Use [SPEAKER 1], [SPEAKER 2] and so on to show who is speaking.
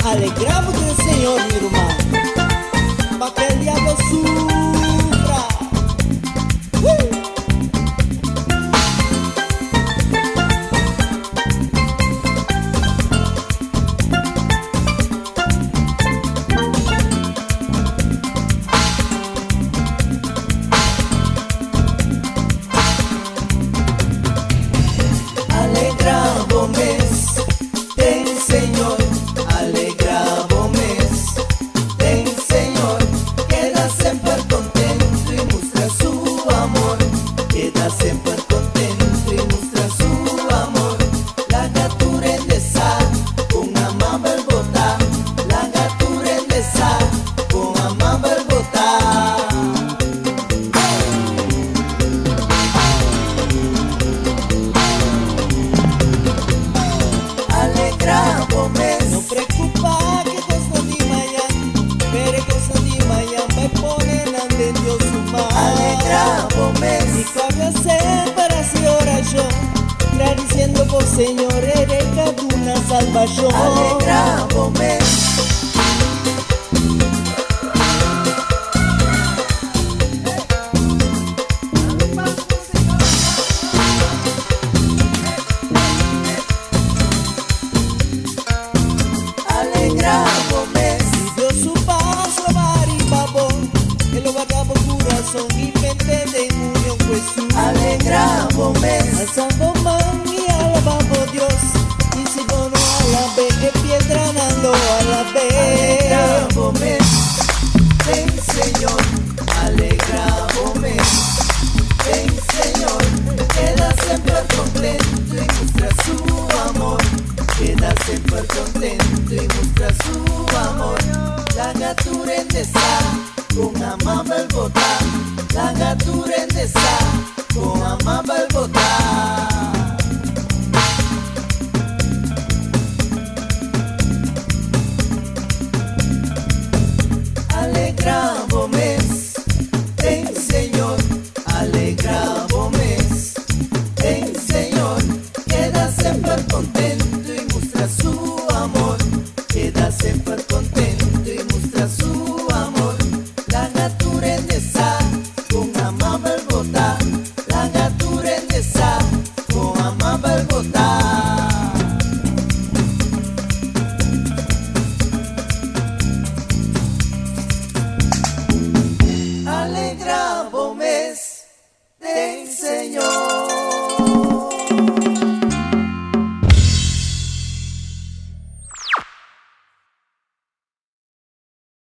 [SPEAKER 1] Alegramos del Señor, mi hermano, pa' que el diablo sufra.
[SPEAKER 2] Alegrábome, ten Señor, alegrábome, ten Señor, queda sempre contento y muestra su amor, queda sempre contento y muestra su amor. La gatura en desa, con amable botar, la gatura en desa, con amable botar.
[SPEAKER 1] No preocupa que cosa di Mayan, pero cosa di Mayan me ponen ante Dios humano.
[SPEAKER 2] Alegrábome,
[SPEAKER 1] Y cambia separación oración, agradeciendo por Señor, hereca de una salvación.
[SPEAKER 2] alegrábome. Alegrábome,
[SPEAKER 1] Y Dios su paz, lavar y babón, que lo guardamos corazón y mente de unión con Jesús.
[SPEAKER 2] alegrábome,
[SPEAKER 1] Alzando man y alabamos Dios, y si no alabé, que piedra nando alabé.
[SPEAKER 2] alegrábome, ven Señor, alegrábome, ven Señor, queda siempre contento y muestra su amor, queda siempre contento y muestra su amor. La gatura en desa, con amable botar, la gatura en desa,